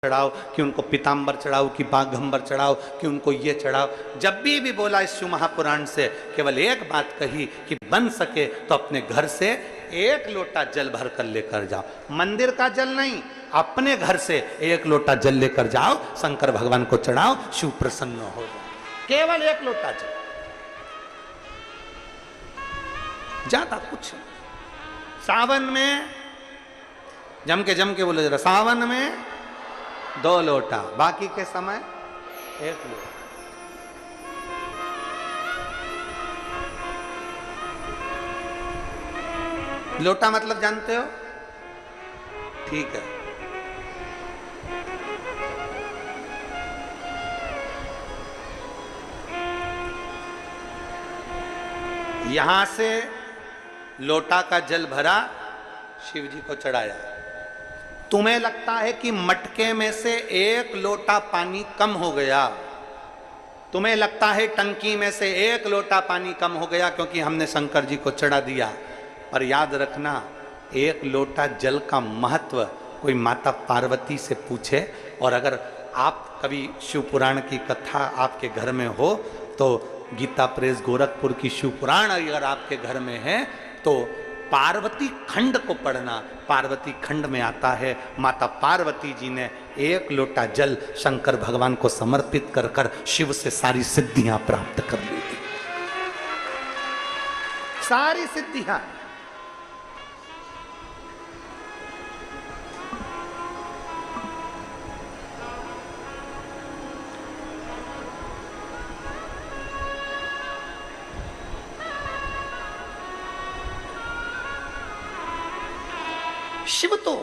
चढ़ाओ, कि उनको पीताम्बर चढ़ाओ, कि बाघंबर चढ़ाओ, कि उनको ये चढ़ाओ। जब भी बोला इस शिव महापुराण से केवल एक बात कही कि बन सके तो अपने घर से एक लोटा जल भर कर लेकर जाओ। मंदिर का जल नहीं, अपने घर से एक लोटा जल लेकर जाओ, शंकर भगवान को चढ़ाओ, शिव प्रसन्न हो जाए। केवल एक लोटा जल, ज्यादा कुछ। सावन में जम के बोले जरा, सावन में 2 लोटा, बाकी के समय 1 लोटा। लोटा मतलब जानते हो? ठीक है, यहां से लोटा का जल भरा, शिव जी को चढ़ाया। तुम्हें लगता है कि मटके में से 1 लोटा पानी कम हो गया, तुम्हें लगता है टंकी में से 1 लोटा पानी कम हो गया क्योंकि हमने शंकर जी को चढ़ा दिया। पर याद रखना, 1 लोटा जल का महत्व कोई माता पार्वती से पूछे, और अगर आप कभी शिव पुराण की कथा आपके घर में हो तो गीता प्रेस गोरखपुर की शिव पुराण अगर आपके घर में है तो पार्वती खंड को पढ़ना। पार्वती खंड में आता है माता पार्वती जी ने 1 लोटा जल शंकर भगवान को समर्पित कर कर शिव से सारी सिद्धियां प्राप्त कर ली थी, सारी सिद्धियां। शिव तो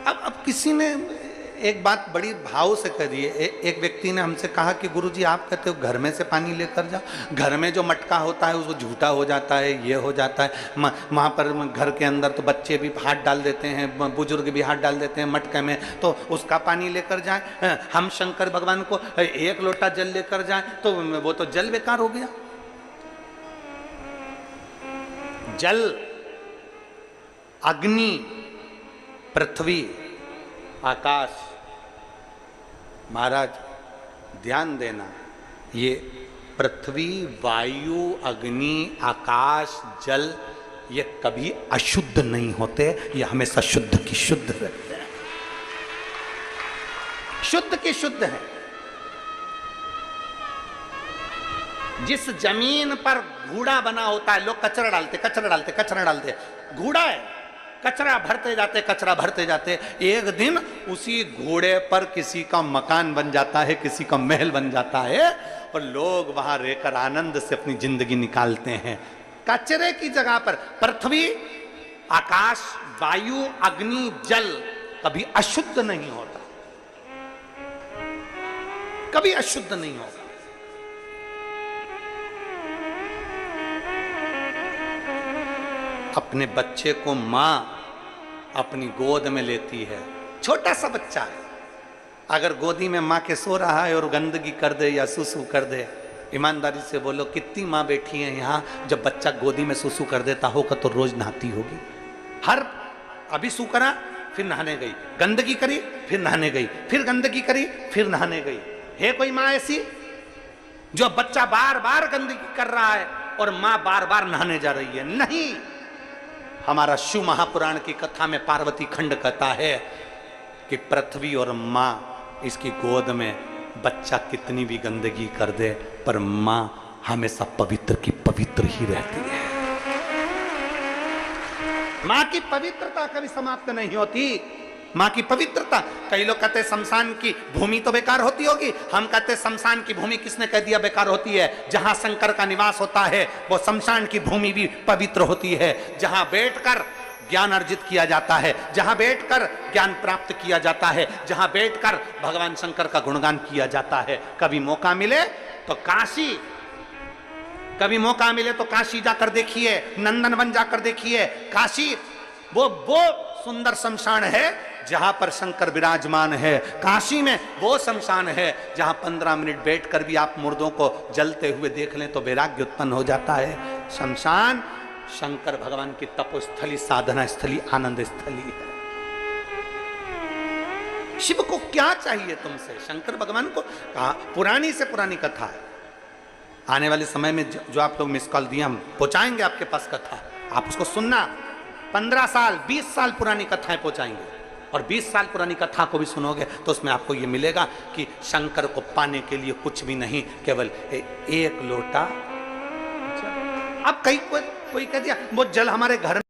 अब किसी ने एक बात बड़ी भाव से कह दी है। एक व्यक्ति ने हमसे कहा कि गुरुजी आप कहते हो घर में से पानी लेकर जाओ, घर में जो मटका होता है वो झूठा हो जाता है, ये हो जाता है, वहाँ पर घर के अंदर तो बच्चे भी हाथ डाल देते हैं, बुजुर्ग भी हाथ डाल देते हैं मटके में, तो उसका पानी लेकर जाए। हम शंकर भगवान को 1 लोटा जल लेकर जाए तो वो तो जल बेकार हो गया। जल, अग्नि, पृथ्वी, आकाश, महाराज ध्यान देना, ये पृथ्वी, वायु, अग्नि, आकाश, जल ये कभी अशुद्ध नहीं होते, ये हमेशा शुद्ध की शुद्ध रहते हैं, शुद्ध की शुद्ध है। जिस जमीन पर घूड़ा बना होता है, लोग कचरा डालते, घूड़ा है, कचरा भरते जाते, एक दिन उसी घोड़े पर किसी का मकान बन जाता है, किसी का महल बन जाता है, और लोग वहां रहकर आनंद से अपनी जिंदगी निकालते हैं। कचरे की जगह पर पृथ्वी, आकाश, वायु, अग्नि, जल कभी अशुद्ध नहीं होता, कभी अशुद्ध नहीं होगा। अपने बच्चे को मां अपनी गोद में लेती है, छोटा सा बच्चा है, अगर गोदी में मां के सो रहा है और गंदगी कर दे या सुसु कर दे, ईमानदारी से बोलो कितनी मां बैठी है यहाँ, जब बच्चा गोदी में सुसु कर देता होगा तो रोज नहाती होगी। अभी सू करा फिर नहाने गई, गंदगी करी फिर नहाने गई, फिर गंदगी करी फिर नहाने गई। है कोई मां ऐसी जो बच्चा बार बार गंदगी कर रहा है और मां बार बार नहाने जा रही है? नहीं। हमारा शिव महापुराण की कथा में पार्वती खंड कहता है कि पृथ्वी और मां, इसकी गोद में बच्चा कितनी भी गंदगी कर दे पर मां हमेशा पवित्र की पवित्र ही रहती है। मां की पवित्रता कभी समाप्त नहीं होती। मां की पवित्रता, कई लोग कहते हैं शमशान की भूमि तो बेकार होती होगी, हम कहते हैं शमशान की भूमि किसने कह दिया बेकार होती है? जहां शंकर का निवास होता है वो शमशान की भूमि भी पवित्र होती है, जहां बैठकर ज्ञान अर्जित किया जाता है, जहां बैठकर ज्ञान प्राप्त किया जाता है, जहां बैठकर भगवान शंकर का गुणगान किया जाता है। कभी मौका मिले तो काशी, कभी मौका मिले तो काशी जाकर देखिए, नंदनवन जाकर देखिए। काशी वो सुंदर शमशान है जहां पर शंकर विराजमान है। काशी में वो शमशान है जहां 15 मिनट बैठकर भी आप मुर्दों को जलते हुए देख लें तो वैराग्य उत्पन्न हो जाता है। शमशान शंकर भगवान की तपोस्थली, साधना स्थली, आनंद स्थली है। शिव को क्या चाहिए तुमसे? शंकर भगवान को कहा पुरानी से पुरानी कथा है, आने वाले समय में जो आप लोग मिस कॉल दिए हम पहुंचाएंगे आपके पास कथा, आप उसको सुनना। 15 साल 20 साल पुरानी कथाएं पहुंचाएंगे, और 20 साल पुरानी कथा को भी सुनोगे तो उसमें आपको ये मिलेगा कि शंकर को पाने के लिए कुछ भी नहीं, केवल एक लोटा। अब कोई कह दिया वो जल हमारे घर